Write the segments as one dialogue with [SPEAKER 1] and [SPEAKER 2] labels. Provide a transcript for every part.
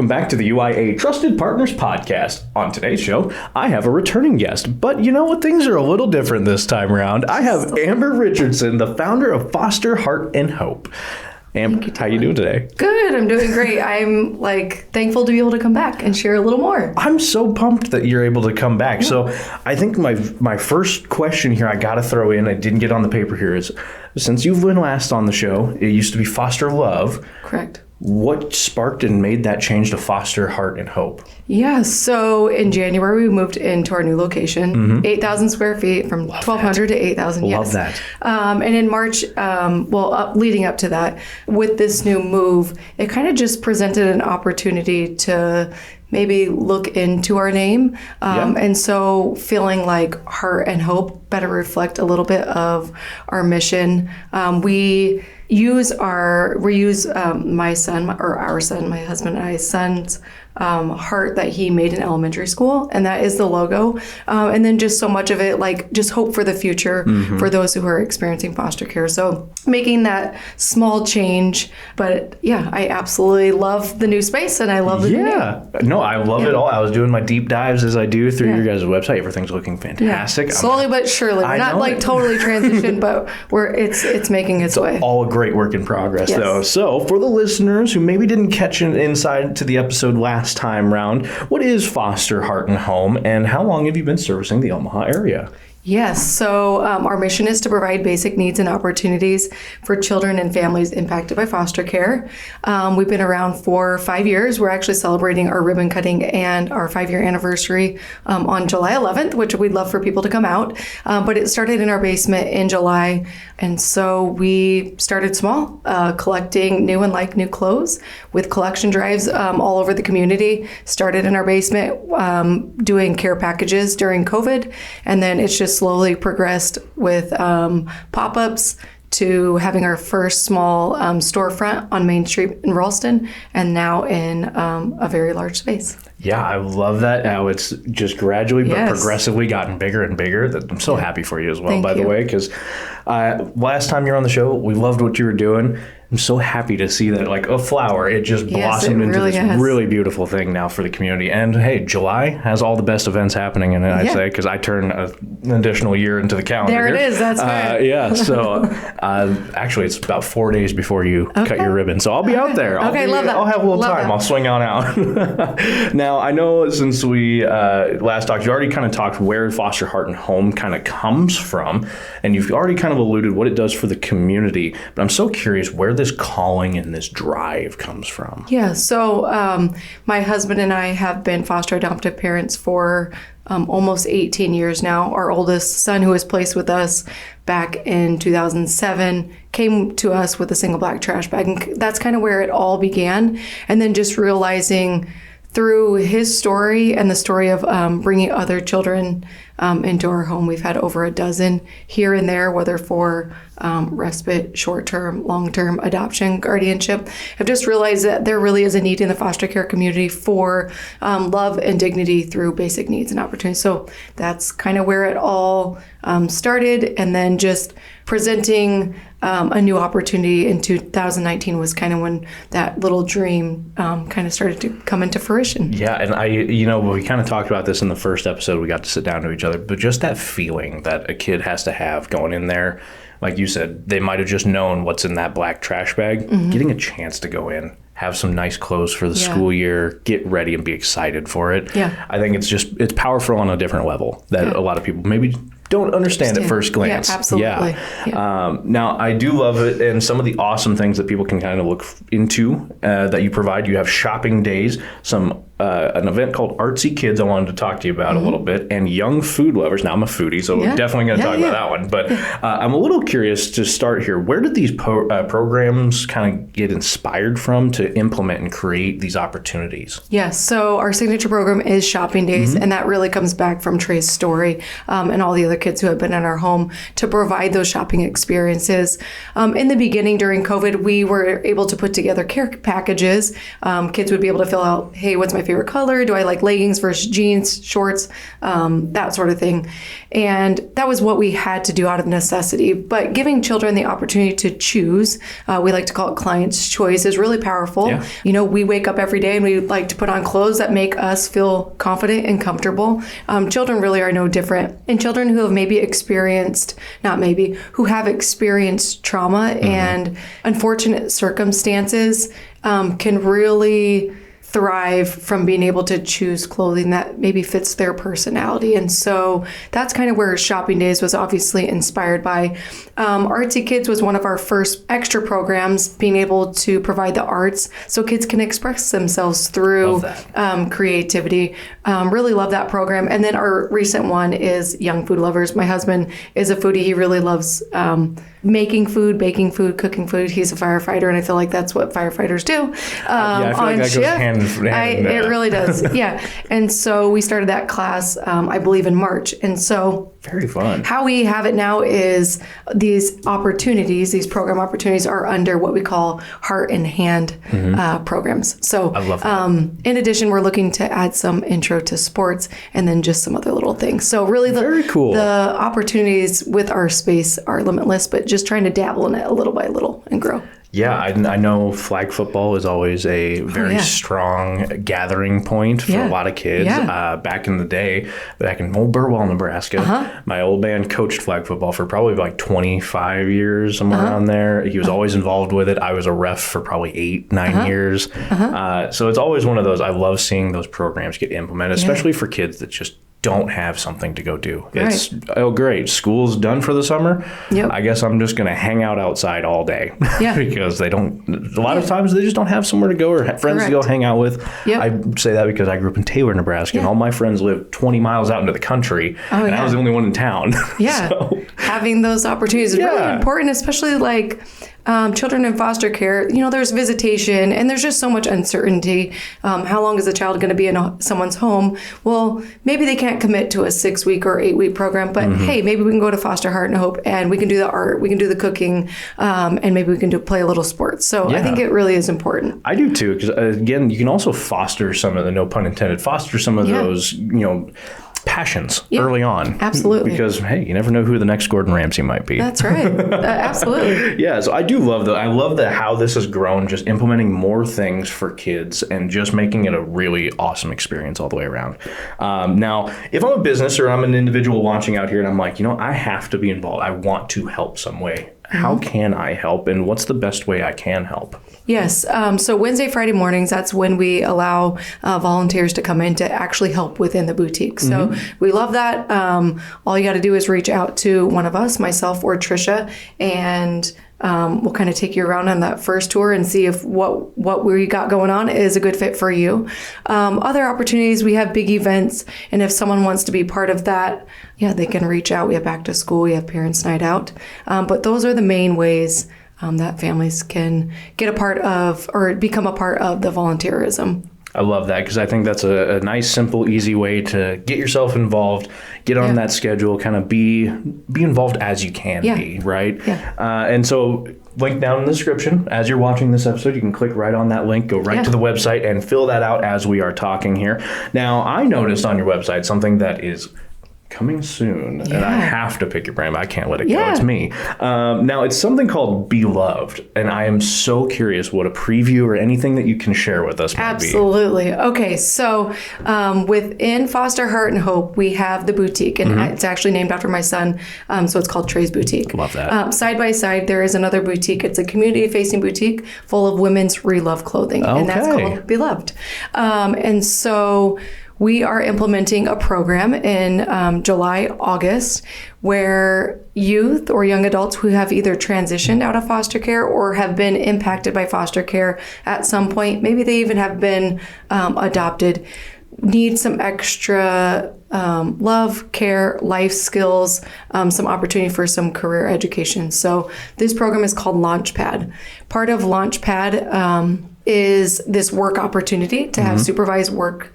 [SPEAKER 1] welcome back to the UIA Trusted Partners Podcast. On today's show, I have a returning guest, but you know what? Things are a little different this time around. I have Amber Richardson, the founder of Foster Heart+Hope. Amber, how you doing today?
[SPEAKER 2] Good, I'm doing great. I'm thankful to be able to come back and share a little more.
[SPEAKER 1] I'm so pumped that you're able to come back. Yeah. So I think my first question here I got to throw in, I didn't get on the paper here, is since you've been last on the show, it used to be Foster Love.
[SPEAKER 2] Correct.
[SPEAKER 1] What sparked and made that change to Foster Heart+Hope?
[SPEAKER 2] Yeah, so in January, we moved into our new location, 8,000 square feet from 1,200 to 8,000.
[SPEAKER 1] Love that.
[SPEAKER 2] And in March, leading up to that, with this new move, it kind of just presented an opportunity to maybe look into our name. And so feeling like Heart+Hope better reflect a little bit of our mission. We use our husband and I's son's heart that he made in elementary school, and that is the logo. And then just so much of it, just hope for the future for those who are experiencing foster care. So making that small change, but yeah, I absolutely love the new space and I love the new name.
[SPEAKER 1] No, I love it all. I was doing my deep dives as I do through your guys' website. Everything's looking fantastic.
[SPEAKER 2] Yeah. Slowly but surely. We're not totally transitioned, but it's making its way.
[SPEAKER 1] All a great work in progress, though. So for the listeners who maybe didn't catch an insight to the episode last time round, what is Foster Heart+Home and how long have you been servicing the Omaha area?
[SPEAKER 2] Yes. So our mission is to provide basic needs and opportunities for children and families impacted by foster care. We've been around for 5 years. We're actually celebrating our ribbon cutting and our 5-year anniversary on July 11th, which we'd love for people to come out. But it started in our basement in July. And so we started small, collecting new and new clothes with collection drives all over the community. Started in our basement, doing care packages during COVID. And then it's just slowly progressed with pop-ups to having our first small storefront on Main Street in Ralston, and now in a very large space.
[SPEAKER 1] Yeah, I love that. Now it's just gradually but progressively gotten bigger and bigger. I'm so happy for you as well, by the way, because last time you were on the show, we loved what you were doing. I'm so happy to see that, like a flower, it just blossomed into this really beautiful thing now for the community. And hey, July has all the best events happening in it, I'd say, because I turn an additional year into the calendar.
[SPEAKER 2] There it is. That's right.
[SPEAKER 1] So actually, it's about 4 days before you cut your ribbon. So I'll be out there.
[SPEAKER 2] Love that.
[SPEAKER 1] I'll have a little time. I'll swing on out. Now, I know since we last talked, you already kind of talked where Foster Heart+Home kind of comes from, and you've already kind of alluded what it does for the community. But I'm so curious where this calling and this drive comes from.
[SPEAKER 2] Yeah, so my husband and I have been foster adoptive parents for almost 18 years now. Our oldest son, who was placed with us back in 2007, came to us with a single black trash bag. And that's kind of where it all began. And then just realizing through his story and the story of bringing other children into our home, we've had over a dozen here and there, whether for respite, short-term, long-term adoption, guardianship. I've just realized that there really is a need in the foster care community for love and dignity through basic needs and opportunities. So that's kind of where it all started. And then just presenting a new opportunity in 2019 was kind of when that little dream kind of started to come into fruition.
[SPEAKER 1] Yeah, and we kind of talked about this in the first episode. We got to sit down to each other, but just that feeling that a kid has to have going in there, like you said, they might have just known what's in that black trash bag. Getting a chance to go in, have some nice clothes for the school year, get ready and be excited for it. Yeah. I think it's powerful on a different level that a lot of people maybe don't understand at first glance.
[SPEAKER 2] Yeah, absolutely.
[SPEAKER 1] Now, I do love it, and some of the awesome things that people can kind of look into that you provide. You have shopping days, an event called Artsy Kids I wanted to talk to you about a little bit, and Young Food Lovers. Now, I'm a foodie, so we're definitely going to talk about that one. But I'm a little curious to start here. Where did these programs kind of get inspired from to implement and create these opportunities?
[SPEAKER 2] Yes, so our signature program is Shopping Days, and that really comes back from Trey's story and all the other kids who have been in our home to provide those shopping experiences. In the beginning, during COVID, we were able to put together care packages. Kids would be able to fill out, hey, what's my favorite favorite color? Do I like leggings versus jeans, shorts, that sort of thing. And that was what we had to do out of necessity. But giving children the opportunity to choose, we like to call it client's choice, is really powerful.
[SPEAKER 1] Yeah.
[SPEAKER 2] You know, we wake up every day and we like to put on clothes that make us feel confident and comfortable. Children really are no different. And children who have who have experienced trauma and unfortunate circumstances can really thrive from being able to choose clothing that maybe fits their personality. And so that's kind of where Shopping Days was obviously inspired by. Artsy Kids was one of our first extra programs, being able to provide the arts so kids can express themselves through creativity. Really love that program. And then our recent one is Young Food Lovers. My husband is a foodie. He really loves making food, baking food, cooking food. He's a firefighter, and I feel like that's what firefighters do.
[SPEAKER 1] I feel like that goes hand in hand.
[SPEAKER 2] It really does. Yeah. And so we started that class, I believe, in March. And so
[SPEAKER 1] very fun.
[SPEAKER 2] How we have it now is these opportunities, these program opportunities are under what we call Heart and Hand programs. So
[SPEAKER 1] I love that.
[SPEAKER 2] In addition, we're looking to add some intro to sports and then just some other little things. So really
[SPEAKER 1] very cool.
[SPEAKER 2] The opportunities with our space are limitless, but just trying to dabble in it a little by little and grow.
[SPEAKER 1] Yeah, I know flag football is always a very strong gathering point for a lot of kids.
[SPEAKER 2] Yeah.
[SPEAKER 1] Back in the day, back in old Burwell, Nebraska, my old man coached flag football for probably like 25 years, somewhere around there. He was always involved with it. I was a ref for probably 8-9 years. So it's always one of those, I love seeing those programs get implemented, especially for kids that just don't have something to go do. It's, oh, great, school's done for the summer. I guess I'm just going to hang out outside all day because they don't, a lot of times they just don't have somewhere to go or friends to go hang out with. I say that because I grew up in Taylor, Nebraska, and all my friends live 20 miles out into the country, and I was the only one in town. So,
[SPEAKER 2] having those opportunities is really important, especially like children in foster care. You know, there's visitation and there's just so much uncertainty. How long is the child going to be in someone's home? Well, maybe they can't commit to a 6-week or 8-week program, but hey, maybe we can go to Foster Heart and Hope and we can do the art, we can do the cooking, and maybe we can play a little sports. So I think it really is important.
[SPEAKER 1] I do too, because again, you can also foster some of the, no pun intended, foster some of those, you know, passions early on.
[SPEAKER 2] Absolutely.
[SPEAKER 1] Because, hey, you never know who the next Gordon Ramsay might be.
[SPEAKER 2] That's right. Absolutely.
[SPEAKER 1] So I do love that. I love that how this has grown, just implementing more things for kids and just making it a really awesome experience all the way around. Now, if I'm a business or I'm an individual watching out here and I'm like, you know, I have to be involved. I want to help some way. How can I help, and what's the best way I can help?
[SPEAKER 2] Yes. So Wednesday, Friday mornings, that's when we allow volunteers to come in to actually help within the boutique. So we love that. All you got to do is reach out to one of us, myself or Trisha, and we'll kind of take you around on that first tour and see if what we got going on is a good fit for you. Other opportunities, we have big events, and if someone wants to be part of that, they can reach out. We have back to school, we have parents' night out. But those are the main ways that families can get a part of or become a part of the volunteerism.
[SPEAKER 1] I love that, because I think that's a nice, simple, easy way to get yourself involved, get on that schedule, kind of be involved as you can be, right? And so link down in the description. As you're watching this episode, you can click right on that link, go right to the website, and fill that out as we are talking here. Now, I noticed on your website something that is coming soon, and I have to pick your brain. I can't let it go. It's me. Now, it's something called Beloved, and I am so curious what a preview or anything that you can share with us might be.
[SPEAKER 2] Absolutely. Okay, so within Foster Heart and Hope, we have the boutique, and it's actually named after my son, so it's called Trey's Boutique.
[SPEAKER 1] Love that.
[SPEAKER 2] Side by side, there is another boutique. It's a community-facing boutique full of women's re-loved clothing, and that's called Beloved. And so we are implementing a program in July, August, where youth or young adults who have either transitioned out of foster care or have been impacted by foster care at some point, maybe they even have been adopted, need some extra love, care, life skills, some opportunity for some career education. So this program is called Launchpad. Part of Launchpad is this work opportunity to have supervised work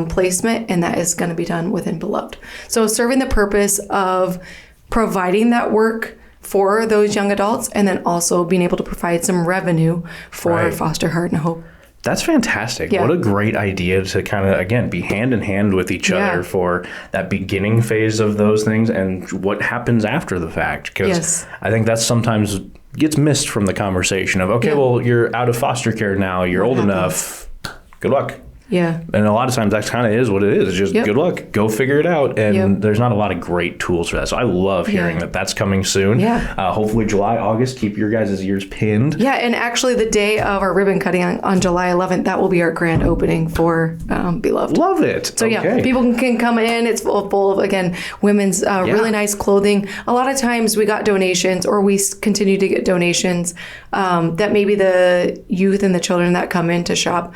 [SPEAKER 2] placement, and that is going to be done within Beloved. So serving the purpose of providing that work for those young adults, and then also being able to provide some revenue for Foster Heart and Hope.
[SPEAKER 1] That's fantastic.
[SPEAKER 2] Yeah.
[SPEAKER 1] What a great idea to kind of, again, be hand in hand with each other for that beginning phase of those things and what happens after the fact. Because I think that sometimes gets missed from the conversation of, okay, well, you're out of foster care now. You're old enough. Good luck.
[SPEAKER 2] Yeah.
[SPEAKER 1] And a lot of times that kind of is what it is. It's just good luck. Go figure it out. And there's not a lot of great tools for that. So I love hearing that that's coming soon.
[SPEAKER 2] Yeah.
[SPEAKER 1] Hopefully July, August, keep your guys' ears pinned.
[SPEAKER 2] Yeah. And actually the day of our ribbon cutting on July 11th, that will be our grand opening for Beloved.
[SPEAKER 1] Love it.
[SPEAKER 2] So people can come in. It's full of, again, women's really nice clothing. A lot of times we got donations, or we continue to get donations that maybe the youth and the children that come in to shop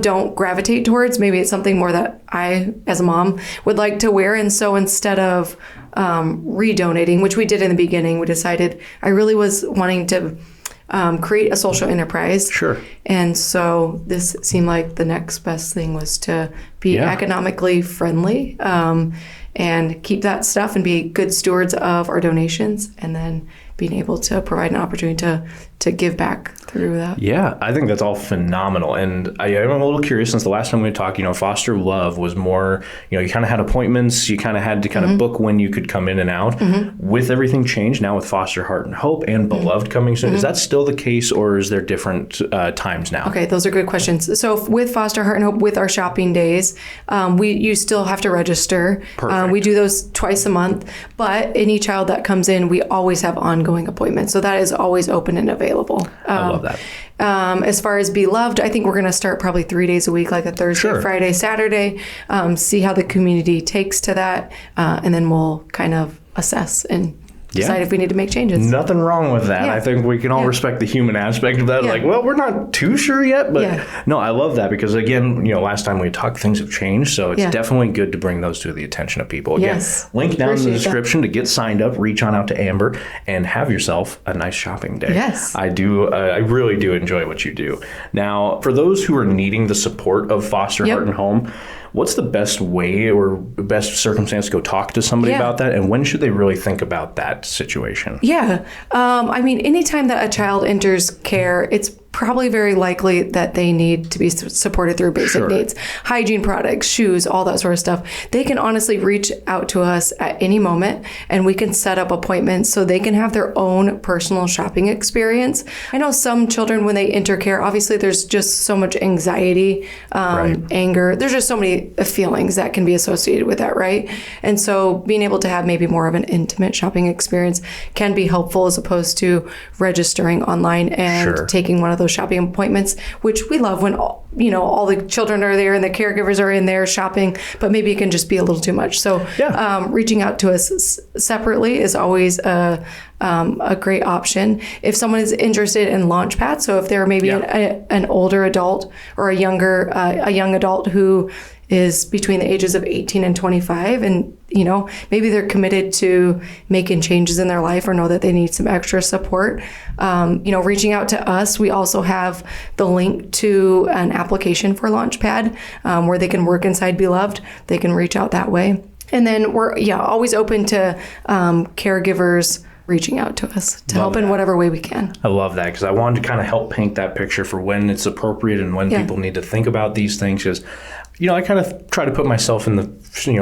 [SPEAKER 2] don't gravitate towards. Maybe it's something more that I, as a mom, would like to wear. And so instead of redonating, which we did in the beginning, we decided I really was wanting to create a social enterprise.
[SPEAKER 1] Sure.
[SPEAKER 2] And so this seemed like the next best thing was to be economically friendly and keep that stuff and be good stewards of our donations, and then being able to provide an opportunity to give back through that.
[SPEAKER 1] Yeah, I think that's all phenomenal. And I am a little curious, since the last time we talked, Foster Love was more, you kind of had appointments, you kind of had to kind of book when you could come in and out. With everything changed now with Foster Heart+Hope and Beloved coming soon, is that still the case, or is there different times now?
[SPEAKER 2] Okay, those are good questions. So with Foster Heart+Hope, with our shopping days, you still have to register.
[SPEAKER 1] Perfect.
[SPEAKER 2] We do those twice a month, but any child that comes in, we always have ongoing appointments. So that is always open and available.
[SPEAKER 1] I love that.
[SPEAKER 2] As far as Beloved, I think we're going to start probably 3 days a week, like a Thursday, Friday, Saturday, see how the community takes to that, and then we'll kind of assess and decide if we need to make changes.
[SPEAKER 1] Nothing wrong with that. I think we can all respect the human aspect of that. Like, well, we're not too sure yet, but no, I love that, because again, last time we talked, things have changed. So it's definitely good to bring those to the attention of people. Again, link down in the description to get signed up, reach on out to Amber, and have yourself a nice shopping day.
[SPEAKER 2] Yes.
[SPEAKER 1] I do. I really do enjoy what you do. Now, for those who are needing the support of Foster Heart and Home, what's the best way or best circumstance to go talk to somebody about that? And when should they really think about that situation?
[SPEAKER 2] Yeah. I mean, anytime that a child enters care, it's probably very likely that they need to be supported through basic needs. Hygiene products, shoes, all that sort of stuff. They can honestly reach out to us at any moment, and we can set up appointments so they can have their own personal shopping experience. I know some children, when they enter care, obviously there's just so much anxiety, anger. There's just so many feelings that can be associated with that, right? And so being able to have maybe more of an intimate shopping experience can be helpful, as opposed to registering online and taking one of those shopping appointments, which we love when all the children are there and the caregivers are in there shopping, but maybe it can just be a little too much. So reaching out to us separately is always a great option. If someone is interested in Launchpad, so if they're maybe an older adult or a young adult who is between the ages of 18 and 25, and maybe they're committed to making changes in their life or know that they need some extra support, reaching out to us. We also have the link to an application for Launchpad, where they can work inside Beloved. They can reach out that way. And then we're always open to caregivers reaching out to us to help in whatever way we can.
[SPEAKER 1] I love that, because I wanted to kind of help paint that picture for when it's appropriate and when people need to think about these things. Because I kind of try to put myself in the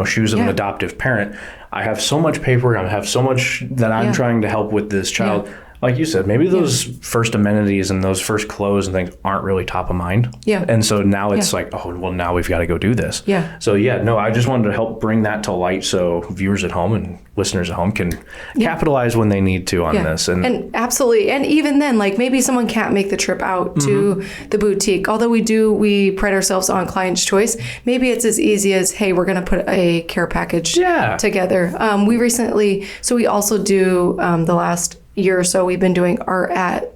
[SPEAKER 1] shoes of an adoptive parent. I have so much paperwork. I have so much that I'm trying to help with this child. Like you said, maybe those first amenities and those first clothes and things aren't really top of mind. Yeah. And so now it's like, oh, well, now we've got to go do this. Yeah. So I just wanted to help bring that to light so viewers at home and listeners at home can capitalize when they need to on this. And absolutely. And even then, like maybe someone can't make the trip out to the boutique. Although we pride ourselves on client's choice. Maybe it's as easy as, hey, we're going to put a care package together. We also do the last year or so, we've been doing art at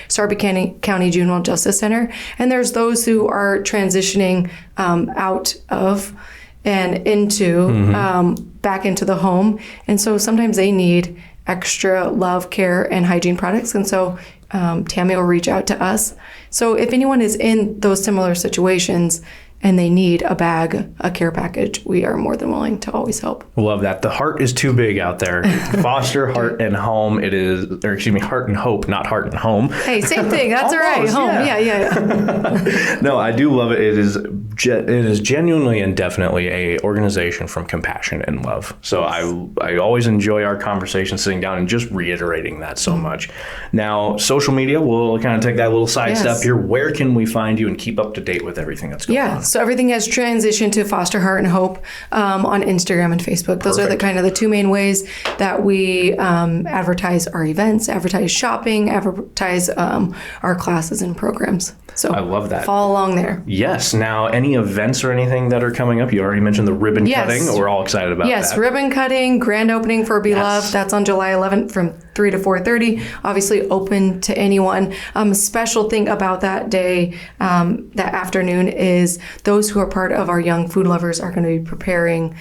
[SPEAKER 1] Sarpy County Juvenile Justice Center. And there's those who are transitioning out of and into back into the home. And so sometimes they need extra love, care, and hygiene products. And so Tammy will reach out to us. So if anyone is in those similar situations
[SPEAKER 2] and they need a bag, a care package, we are more than willing to always help.
[SPEAKER 1] Love that. The heart is too big out there. Foster Heart and Home. Heart and Hope, not Heart and Home.
[SPEAKER 2] Hey, same thing. That's all right. Home. Yeah.
[SPEAKER 1] No, I do love it. It is genuinely and definitely a organization from compassion and love. So I always enjoy our conversation sitting down and just reiterating that so much. Now, social media, we'll kind of take that little side step here. Where can we find you and keep up to date with everything that's going on?
[SPEAKER 2] So everything has transitioned to Foster Heart and Hope on Instagram and Facebook. Those are the two main ways that we advertise our events, advertise shopping, advertise our classes and programs. So
[SPEAKER 1] I love that.
[SPEAKER 2] Follow along there.
[SPEAKER 1] Yes. Now, any events or anything that are coming up? You already mentioned the ribbon cutting. We're all excited about that.
[SPEAKER 2] Yes, ribbon cutting, grand opening for Beloved. That's on July 11th from 3 to 4:30. Obviously open to anyone. A special thing about that day, that afternoon, is those who are part of our Young Food Lovers are going to be preparing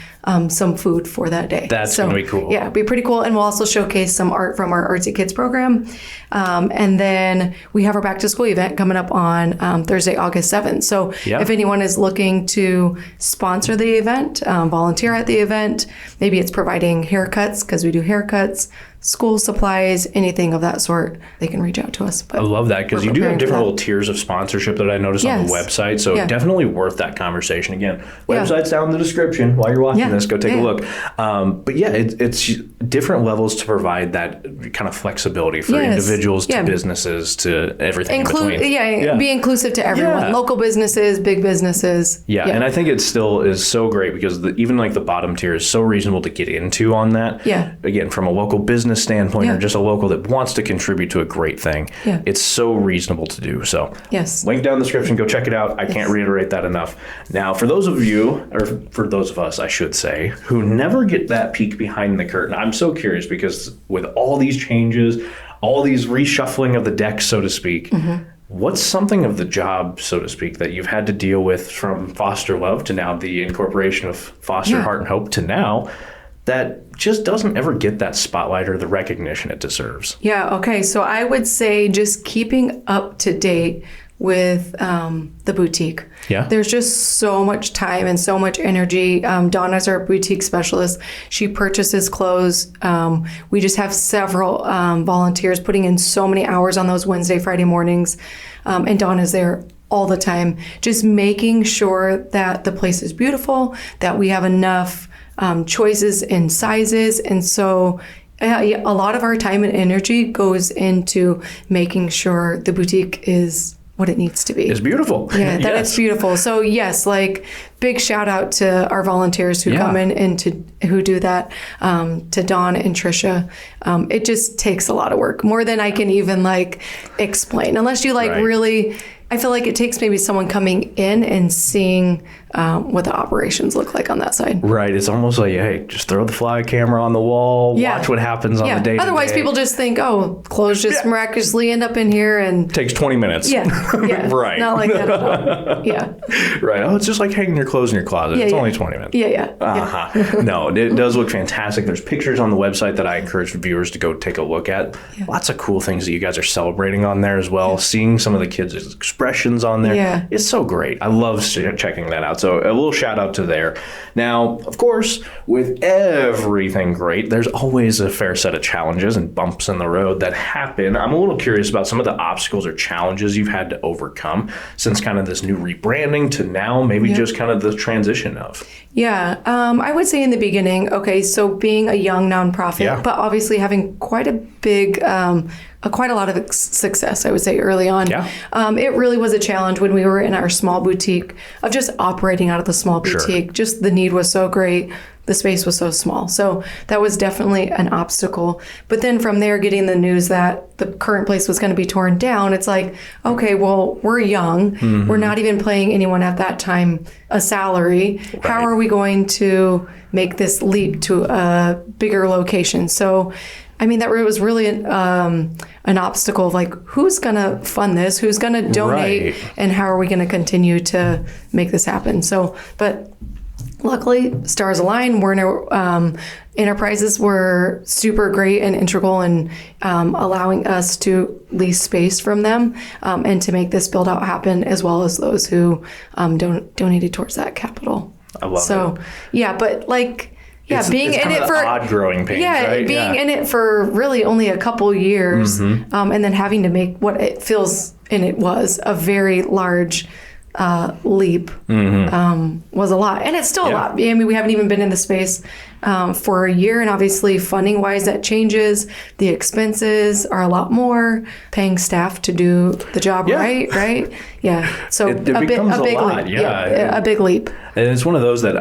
[SPEAKER 2] some food for that day.
[SPEAKER 1] That's going to be cool.
[SPEAKER 2] Yeah, it'll be pretty cool. And we'll also showcase some art from our Artsy Kids program. And then we have our back to school event coming up on Thursday, August 7th. So if anyone is looking to sponsor the event, volunteer at the event, maybe it's providing haircuts, because we do haircuts, school supplies, anything of that sort, they can reach out to us. But
[SPEAKER 1] I love that, because you do have different little tiers of sponsorship that I noticed on the website. So definitely worth that conversation. Again, website's down in the description. While you're watching this, go take a look. But it's different levels to provide that kind of flexibility for individuals to businesses to everything in between.
[SPEAKER 2] Be inclusive to everyone. Local businesses, big businesses.
[SPEAKER 1] And I think it still is so great, because even like the bottom tier is so reasonable to get into on that. Again, from a local business standpoint, or just a local that wants to contribute to a great thing, it's so reasonable to do. So link down in the description, go check it out. I can't reiterate that enough. Now, for those of you, or for those of us, I should say, who never get that peek behind the curtain, I'm so curious, because with all these changes, all these reshuffling of the deck, so to speak, what's something of the job, so to speak, that you've had to deal with from Foster Love to now the incorporation of Foster Heart and Hope to now, that just doesn't ever get that spotlight or the recognition it deserves?
[SPEAKER 2] Okay. So I would say just keeping up to date with the boutique. There's just so much time and so much energy. Donna's our boutique specialist. She purchases clothes. We just have several volunteers putting in so many hours on those Wednesday, Friday mornings. And Donna's there all the time, just making sure that the place is beautiful, that we have enough choices in sizes. And so a lot of our time and energy goes into making sure the boutique is what it needs to be.
[SPEAKER 1] It's beautiful.
[SPEAKER 2] That it's beautiful. So big shout out to our volunteers who come in and who do that, to Dawn and Trisha. It just takes a lot of work, more than I can even explain, unless you really. I feel like it takes maybe someone coming in and seeing what the operations look like on that side.
[SPEAKER 1] Right. It's almost like, hey, just throw the fly camera on the wall, watch what happens on the day.
[SPEAKER 2] Otherwise, people just think, clothes just miraculously end up in here and
[SPEAKER 1] takes 20 minutes. Right.
[SPEAKER 2] Not like that at all.
[SPEAKER 1] Right. Oh, it's just like hanging your clothes in your closet. It's only 20 minutes. No, it does look fantastic. There's pictures on the website that I encourage viewers to go take a look at. Lots of cool things that you guys are celebrating on there as well. Seeing some of the kids' expressions on there. It's so great. I love checking that out. So a little shout out to there. Now, of course, with everything great, there's always a fair set of challenges and bumps in the road that happen. I'm a little curious about some of the obstacles or challenges you've had to overcome since kind of this new rebranding to now maybe just kind of the transition of.
[SPEAKER 2] I would say in the beginning, so being a young nonprofit, but obviously having quite a big, quite a lot of success, I would say, early on. It really was a challenge when we were in our small boutique of just operating out of the small boutique. Just the need was so great. The space was so small. So that was definitely an obstacle. But then from there, getting the news that the current place was going to be torn down, it's like, okay, well, we're young. We're not even paying anyone at that time a salary. How are we going to make this leap to a bigger location? So I mean, that was really an obstacle of who's going to fund this, who's going to donate, and how are we going to continue to make this happen? So, but luckily, stars aligned. Werner Enterprises were super great and integral in allowing us to lease space from them and to make this build out happen, as well as those who donated towards that capital.
[SPEAKER 1] I love it.
[SPEAKER 2] Yeah, but like, yeah, being
[SPEAKER 1] it's
[SPEAKER 2] in it
[SPEAKER 1] for odd growing pains, right?
[SPEAKER 2] Being in it for really only a couple years, and then having to make what it feels, and it was a very large leap, was a lot, and it's still a lot. I mean, we haven't even been in the space for a year, and obviously funding wise that changes. The expenses are a lot more. Paying staff to do the job right? Yeah. So
[SPEAKER 1] it becomes a big lot.
[SPEAKER 2] leap. Yeah, a big leap.
[SPEAKER 1] And it's one of those that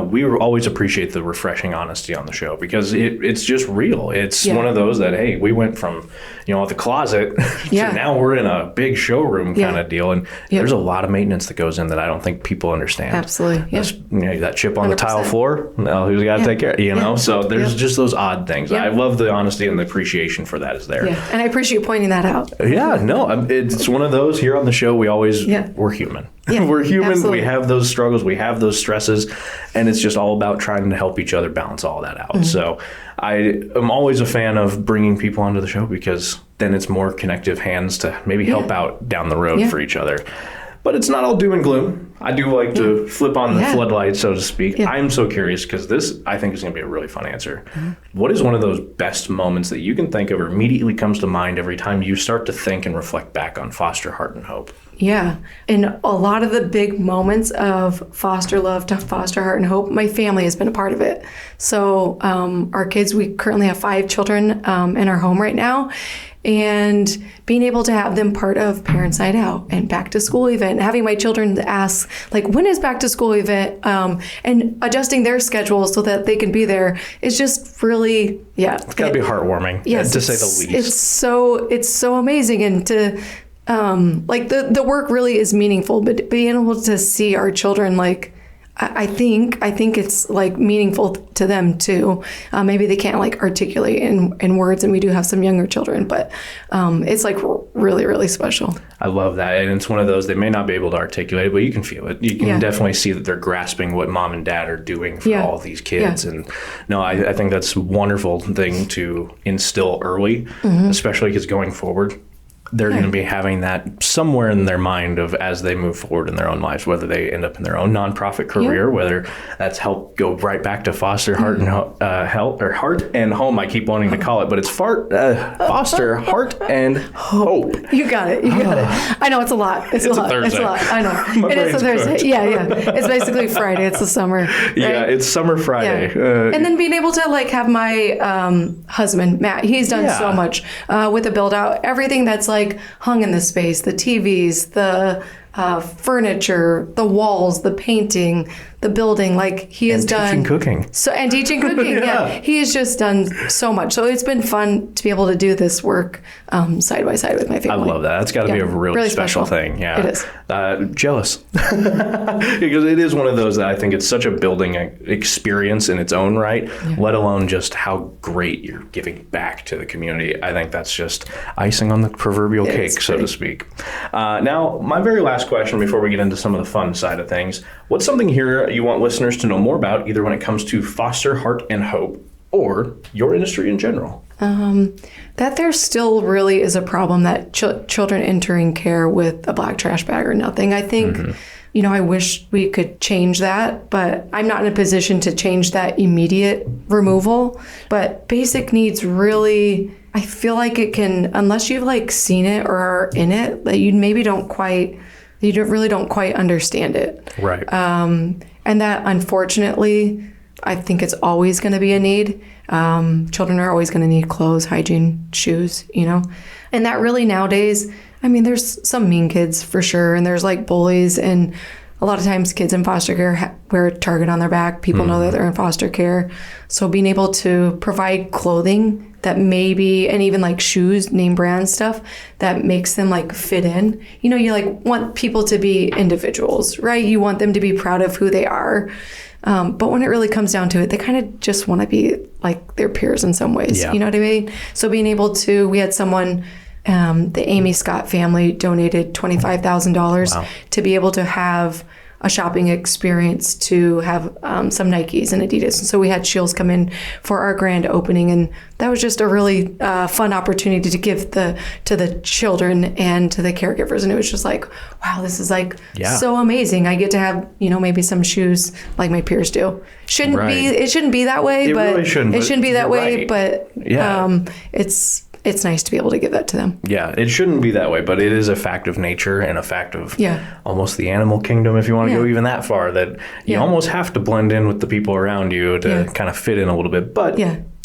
[SPEAKER 1] we always appreciate the refreshing honesty on the show, because it's just real. It's one of those that, hey, we went from, the closet to now we're in a big showroom kind of deal. And there's a lot of maintenance that goes in that I don't think people understand.
[SPEAKER 2] Absolutely. Yeah.
[SPEAKER 1] That chip on the tile floor, well, who's got to take care? So there's just those odd things. I love the honesty and the appreciation for that is there.
[SPEAKER 2] Yeah. And I appreciate you pointing that out.
[SPEAKER 1] Yeah, no, it's one of those here on the show. We always, we're human.
[SPEAKER 2] Yeah,
[SPEAKER 1] we're human.
[SPEAKER 2] Absolutely.
[SPEAKER 1] We have those struggles. We have those stresses. And it's just all about trying to help each other balance all that out. So I am always a fan of bringing people onto the show, because then it's more connective hands to maybe help out down the road for each other. But it's not all doom and gloom. I do like to flip on the floodlights, so to speak. I'm so curious, because this, I think, is going to be a really fun answer. What is one of those best moments that you can think of or immediately comes to mind every time you start to think and reflect back on Foster Heart and Hope?
[SPEAKER 2] Yeah. And a lot of the big moments of foster love to Foster Heart and Hope, my family has been a part of it. So our kids, we currently have 5 children in our home right now. And being able to have them part of Parents Night Out and back to school event, and having my children ask, like, when is back to school event, and adjusting their schedule so that they can be there is just really,
[SPEAKER 1] It's got to be heartwarming, to say the least.
[SPEAKER 2] It's so amazing. And to, the work really is meaningful, but being able to see our children, like, I think it's like meaningful to them too. Maybe they can't like articulate in words, and we do have some younger children, but it's like really, really special. I
[SPEAKER 1] love that. And it's one of those, they may not be able to articulate it, but you can feel it. You can definitely see that they're grasping what mom and dad are doing for all these kids. And no, I think that's a wonderful thing to instill early, especially because going forward, they're going to be having that somewhere in their mind of as they move forward in their own lives, whether they end up in their own nonprofit career, whether that's help go right back to Foster Heart and Health, or Heart and Home. I keep wanting to call it, but it's Foster Heart and Hope.
[SPEAKER 2] You got it. I know it's a lot. It's a lot. I know. It is a Thursday. Yeah. It's basically Friday. It's the summer. Right?
[SPEAKER 1] Yeah, it's summer Friday.
[SPEAKER 2] Yeah. And then being able to like have my husband Matt. He's done so much with the build out. Everything that's like hung in the space, the TVs, the furniture, the walls, the painting, the building, like he has done.
[SPEAKER 1] Teaching cooking.
[SPEAKER 2] And teaching cooking, He has just done so much. So it's been fun to be able to do this work side by side with my family.
[SPEAKER 1] I love that. That's got to be a really special thing. Yeah,
[SPEAKER 2] it is.
[SPEAKER 1] Jealous. Because it is one of those that I think it's such a building experience in its own right, let alone just how great you're giving back to the community. I think that's just icing on the proverbial cake, so to speak. Now, my very last question before we get into some of the fun side of things, what's something here you want listeners to know more about, either when it comes to Foster Heart and Hope or your industry in general?
[SPEAKER 2] That there still really is a problem that children entering care with a black trash bag or nothing. I think, I wish we could change that, but I'm not in a position to change that immediate removal. But basic needs really, I feel like it can, unless you've like seen it or are in it, that you really don't quite understand it.
[SPEAKER 1] Right.
[SPEAKER 2] And that, unfortunately, I think it's always going to be a need. Children are always going to need clothes, hygiene, shoes, And that really nowadays, I mean, there's some mean kids for sure, and there's like bullies, and a lot of times kids in foster care wear a target on their back. People know that they're in foster care. So being able to provide clothing that maybe, and even like shoes, name brand stuff that makes them like fit in. You like want people to be individuals, right? You want them to be proud of who they are. But when it really comes down to it, they kind of just want to be like their peers in some ways. You know what I mean? So being able to, we had someone, the Amy Scott family donated $25,000 to be able to have a shopping experience to have some Nikes and Adidas. And so we had Shields come in for our grand opening, and that was just a really fun opportunity to give to the children and to the caregivers. And it was just like, wow, this is like so amazing. I get to have, maybe some shoes like my peers do. It shouldn't be that way, but
[SPEAKER 1] really shouldn't.
[SPEAKER 2] It shouldn't be that way,
[SPEAKER 1] right.
[SPEAKER 2] but it's nice to be able to give that to them.
[SPEAKER 1] Yeah, it shouldn't be that way, but it is a fact of nature and a fact of almost the animal kingdom, if you want to go even that far, that you almost have to blend in with the people around you to kind of fit in a little bit. But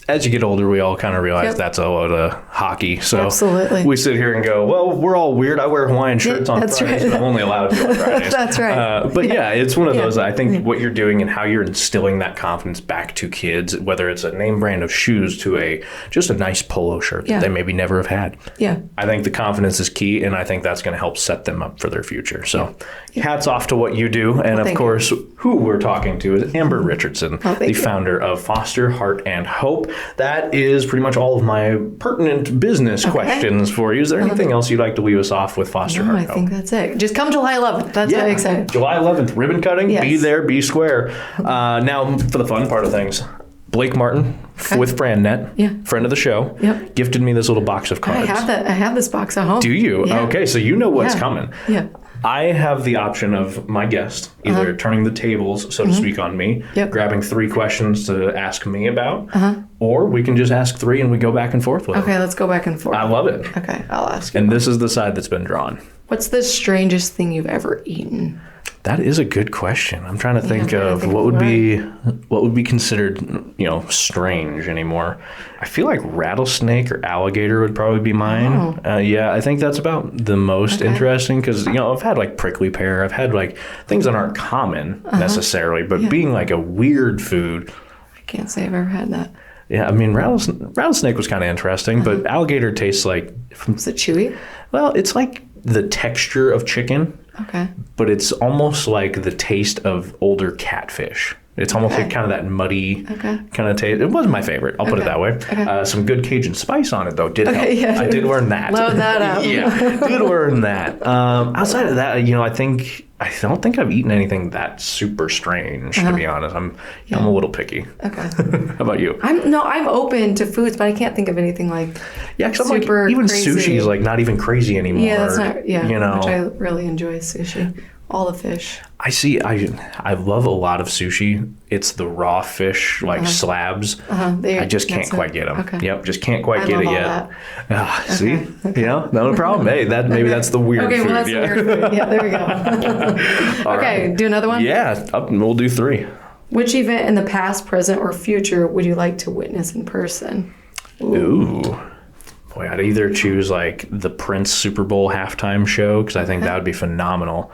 [SPEAKER 1] as you get older, we all kind of realize that's a lot of hockey. So
[SPEAKER 2] absolutely.
[SPEAKER 1] We sit here and go, well, we're all weird. I wear Hawaiian shirts on Fridays, but I'm only allowed to on Fridays.
[SPEAKER 2] That's right.
[SPEAKER 1] But it's one of those, I think what you're doing and how you're instilling that confidence back to kids, whether it's a name brand of shoes to just a nice polo shirt that they maybe never have had.
[SPEAKER 2] Yeah.
[SPEAKER 1] I think the confidence is key, and I think that's going to help set them up for their future. So hats off to what you do. And of course, who we're talking to is Amber Richardson, the founder of Foster, Heart, and Hope. That is pretty much all of my pertinent business questions for you. Is there anything else you'd like to leave us off with Foster, Heart, and Hope?
[SPEAKER 2] I think that's it. Just come July 11th. That's very exciting.
[SPEAKER 1] July 11th, ribbon cutting.
[SPEAKER 2] Yes.
[SPEAKER 1] Be there, be square. Now, for the fun part of things, Blake Martin with BrandNet, friend of the show, gifted me this little box of cards.
[SPEAKER 2] I have this box at home.
[SPEAKER 1] Do you?
[SPEAKER 2] Yeah.
[SPEAKER 1] Okay, so you know what's coming.
[SPEAKER 2] Yeah.
[SPEAKER 1] I have the option of my guest either turning the tables, so to speak, on me, grabbing 3 questions to ask me about, or we can just ask 3 and we go back and forth with them.
[SPEAKER 2] Okay, let's go back and forth.
[SPEAKER 1] I love it.
[SPEAKER 2] Okay, I'll ask you.
[SPEAKER 1] And this is the side that's been drawn.
[SPEAKER 2] What's the strangest thing you've ever eaten?
[SPEAKER 1] That is a good question. I'm trying to think of what would be considered, strange anymore. I feel like rattlesnake or alligator would probably be mine. I think that's about the most interesting because, I've had like prickly pear. I've had like things that aren't common necessarily, but being like a weird food.
[SPEAKER 2] I can't say I've ever had that.
[SPEAKER 1] Yeah, I mean, rattlesnake was kind of interesting, but alligator tastes like...
[SPEAKER 2] Is it chewy?
[SPEAKER 1] Well, it's like the texture of chicken.
[SPEAKER 2] Okay.
[SPEAKER 1] But it's almost like the taste of older catfish. It's almost like kind of that muddy kind of taste. It wasn't my favorite. I'll put it that way. Okay. Some good Cajun spice on it, though, did help.
[SPEAKER 2] Yeah.
[SPEAKER 1] I did learn that.
[SPEAKER 2] Load that up.
[SPEAKER 1] Did learn that. Outside of that, I don't think I've eaten anything that super strange, to be honest. I'm a little picky. Okay. How about you?
[SPEAKER 2] I'm open to foods, but I can't think of anything like super
[SPEAKER 1] even
[SPEAKER 2] crazy.
[SPEAKER 1] Sushi is like not even crazy anymore.
[SPEAKER 2] Yeah, that's not. Yeah, which I really enjoy sushi. All the fish.
[SPEAKER 1] I love a lot of sushi. It's the raw fish, like slabs. I just can't quite get them. Okay. Yep, just can't quite get it yet. See? Okay. No problem. Hey, maybe that's the weird food.
[SPEAKER 2] Well, that's the weird food. Yeah, there we go. Okay, do another one?
[SPEAKER 1] Yeah, we'll do 3.
[SPEAKER 2] Which event in the past, present, or future would you like to witness in person?
[SPEAKER 1] Ooh. Boy, I'd either choose like the Prince Super Bowl halftime show because I think that would be phenomenal.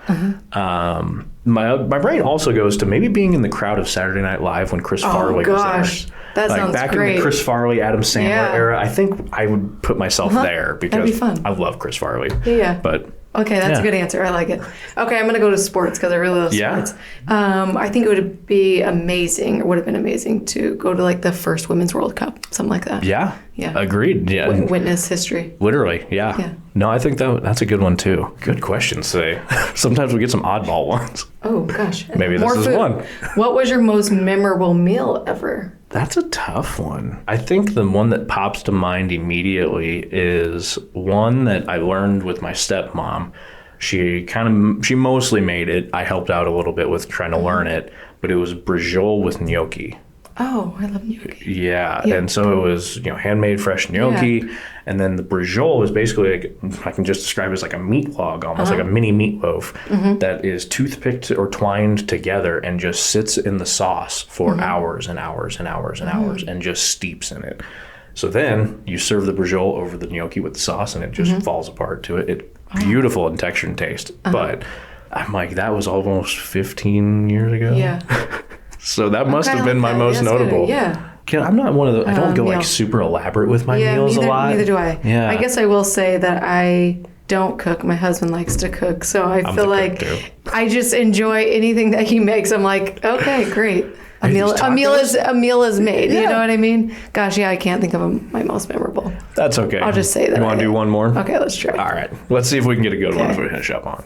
[SPEAKER 1] My brain also goes to maybe being in the crowd of Saturday Night Live when Chris Farley was there.
[SPEAKER 2] That sounds
[SPEAKER 1] back
[SPEAKER 2] great.
[SPEAKER 1] in the Chris Farley, Adam Sandler era. I think I would put myself there because
[SPEAKER 2] that'd be fun.
[SPEAKER 1] I love Chris Farley.
[SPEAKER 2] Yeah.
[SPEAKER 1] But
[SPEAKER 2] okay, that's a good answer. I like it. Okay, I'm going to go to sports because I really love sports. I think it would be amazing, or would have been amazing, to go to like the first Women's World Cup, something like that.
[SPEAKER 1] Yeah. Agreed. Yeah.
[SPEAKER 2] Witness history.
[SPEAKER 1] Literally. Yeah. No, I think that's a good one too. Good questions today. Sometimes we get some oddball ones.
[SPEAKER 2] Oh gosh.
[SPEAKER 1] Maybe this is one.
[SPEAKER 2] What was your most memorable meal ever?
[SPEAKER 1] That's a tough one. I think the one that pops to mind immediately is one that I learned with my stepmom. She mostly made it. I helped out a little bit with trying to learn it, but it was brajol with gnocchi.
[SPEAKER 2] Oh, I love gnocchi.
[SPEAKER 1] Yeah, and so it was, handmade fresh gnocchi, and then the brajol is basically, I can just describe it as like a meat log, almost like a mini meatloaf that is toothpicked or twined together and just sits in the sauce for hours and hours and hours and hours and just steeps in it. So then you serve the brajol over the gnocchi with the sauce, and it just falls apart to it. It's beautiful in texture and taste, but I'm like, that was almost 15 years ago. Yeah. So that must have been my most notable.
[SPEAKER 2] Good. Yeah.
[SPEAKER 1] I'm not one of the... I don't go like super elaborate with my meals a lot.
[SPEAKER 2] Neither do I. Yeah. I guess I will say that I don't cook. My husband likes to cook. So I feel like I just enjoy anything that he makes. I'm like, okay, great. A meal is made. Yeah. You know what I mean? Gosh, I can't think of my most memorable.
[SPEAKER 1] That's okay.
[SPEAKER 2] I'll just say that.
[SPEAKER 1] You want to do one more?
[SPEAKER 2] Okay, let's try.
[SPEAKER 1] All right. Let's see if we can get a good one if we finish up on.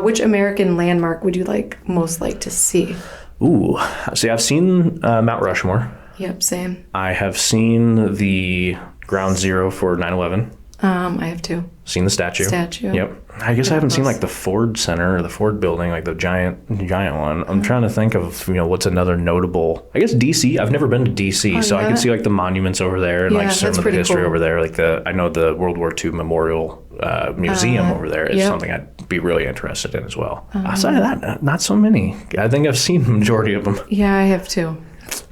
[SPEAKER 2] Which American landmark would you most like to see?
[SPEAKER 1] Ooh, see, I've seen Mount Rushmore.
[SPEAKER 2] Yep, same.
[SPEAKER 1] I have seen the ground zero for 9/11.
[SPEAKER 2] I have too.
[SPEAKER 1] Seen the statue. Yep. I guess I haven't seen the Ford Center or the Ford building, the giant one. I'm trying to think of, what's another notable, I guess DC. I've never been to DC, so I can see the monuments over there and some of the history over there. I know the World War II Memorial Museum over there is something I'd be really interested in as well. Outside of that, not so many. I think I've seen the majority of them.
[SPEAKER 2] Yeah, I have too.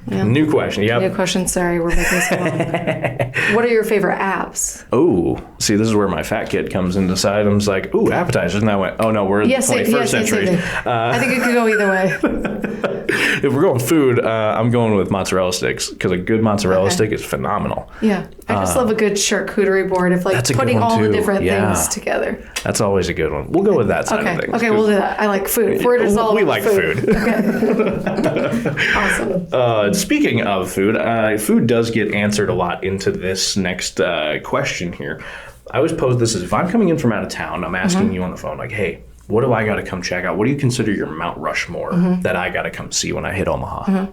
[SPEAKER 2] Yeah.
[SPEAKER 1] New question. Yep.
[SPEAKER 2] New question. Sorry, we're making this long. What are your favorite apps?
[SPEAKER 1] Oh, see, this is where my fat kid comes in. Decide. I'm just like, ooh, appetizers. And I went, oh no, we're in the 21st century.
[SPEAKER 2] I think it could go either way.
[SPEAKER 1] If we're going food, I'm going with mozzarella sticks because a good mozzarella stick is phenomenal.
[SPEAKER 2] Yeah, I just love a good charcuterie board of putting all the different things together.
[SPEAKER 1] That's always a good one. We'll go with that side of things.
[SPEAKER 2] Okay, we'll do that. I like food. We're just all
[SPEAKER 1] we like food.
[SPEAKER 2] Okay. Awesome.
[SPEAKER 1] Speaking of food, food does get answered a lot into this next question here. I always pose this as if I'm coming in from out of town, I'm asking you on the phone, hey, what do I got to come check out? What do you consider your Mount Rushmore that I got to come see when I hit Omaha?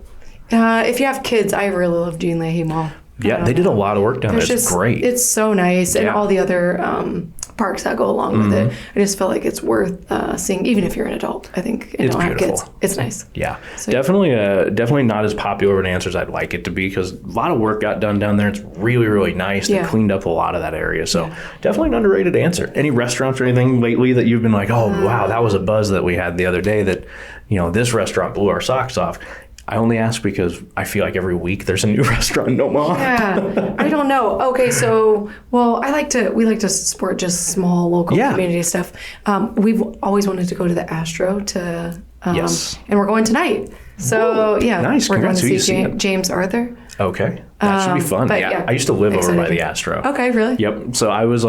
[SPEAKER 2] If you have kids, I really love Jean Leahy Mall.
[SPEAKER 1] Yeah, they did a lot of work down there. It's great.
[SPEAKER 2] It's so nice. And all the other parks that go along with it. I just feel like it's worth seeing, even if you're an adult, I think. And
[SPEAKER 1] it's
[SPEAKER 2] don't
[SPEAKER 1] beautiful.
[SPEAKER 2] Have kids. It's nice.
[SPEAKER 1] Yeah. So, definitely not as popular an answer as I'd like it to be because a lot of work got done down there. It's really, really nice. They cleaned up a lot of that area. So definitely an underrated answer. Any restaurants or anything lately that you've been like, oh, wow, that was a buzz that we had the other day that, this restaurant blew our socks off? I only ask because I feel like every week there's a new restaurant in Omaha.
[SPEAKER 2] Yeah, I don't know. Okay, so, we like to support just small local community stuff. We've always wanted to go to the Astro and we're going tonight. So,
[SPEAKER 1] nice.
[SPEAKER 2] We're going to see James Arthur.
[SPEAKER 1] Okay, that should be fun. I used to live over by the Astro.
[SPEAKER 2] Okay, really?
[SPEAKER 1] Yep. So I was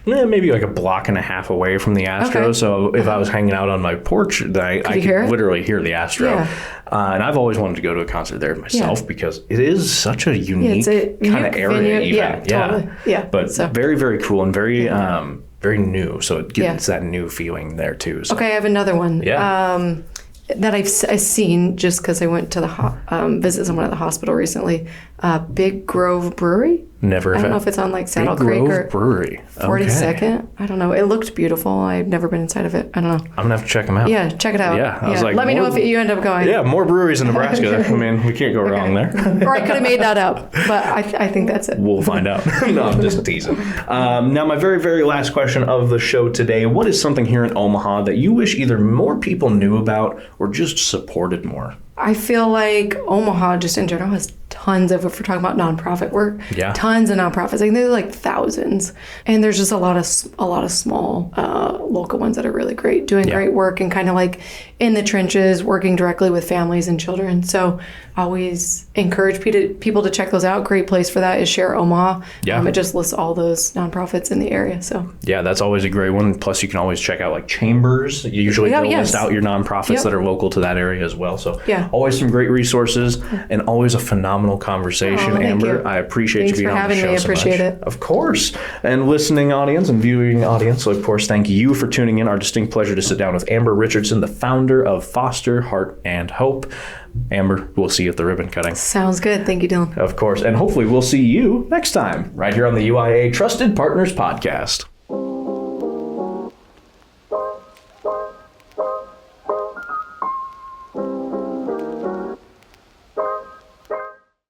[SPEAKER 1] maybe a block and a half away from the Astro. Okay. So if I was hanging out on my porch, I could literally hear the Astro. Yeah. And I've always wanted to go to a concert there myself because it is such a unique kind of area. Even.
[SPEAKER 2] Totally. Yeah.
[SPEAKER 1] But very, very cool and very very new. So it gets that new feeling there too. So.
[SPEAKER 2] Okay, I have another one. Yeah. That I've seen just because I went to visit someone at the hospital recently. Big Grove Brewery.
[SPEAKER 1] Never.
[SPEAKER 2] I don't know if it's on Saddle Creek or
[SPEAKER 1] Brewery.
[SPEAKER 2] 42nd. I don't know. It looked beautiful. I've never been inside of it. I don't know.
[SPEAKER 1] I'm gonna have to check them out.
[SPEAKER 2] Yeah, check it out.
[SPEAKER 1] Yeah, I was
[SPEAKER 2] let me know if you end up going.
[SPEAKER 1] Yeah, more breweries in Nebraska. I mean, we can't go wrong there.
[SPEAKER 2] Or I could have made that up, but I think that's it.
[SPEAKER 1] We'll find out. No, I'm just teasing. Now, my very, very last question of the show today: what is something here in Omaha that you wish either more people knew about or just supported more?
[SPEAKER 2] I feel like Omaha, just in general, has tons of, if we're talking about nonprofit work, tons of nonprofits. There's thousands, and there's just a lot of small local ones that are really great, doing great work and kind of in the trenches, working directly with families and children. So I always encourage people to check those out. Great place for that is Share Omaha. Yeah. It just lists all those nonprofits in the area. So yeah,
[SPEAKER 1] that's always a great one. Plus, you can always check out chambers. Usually they'll list out your nonprofits that are local to that area as well. So always some great resources and always a phenomenal conversation. Amber, I appreciate you being on the show so much.
[SPEAKER 2] Thanks for having me. I appreciate it.
[SPEAKER 1] Of course. And listening audience and viewing audience, of course, thank you for tuning in. Our distinct pleasure to sit down with Amber Richardson, the founder of Foster, Heart, and Hope. Amber, we'll see you at the ribbon cutting.
[SPEAKER 2] Sounds good. Thank you, Dylan.
[SPEAKER 1] Of course. And hopefully we'll see you next time right here on the UIA Trusted Partners Podcast.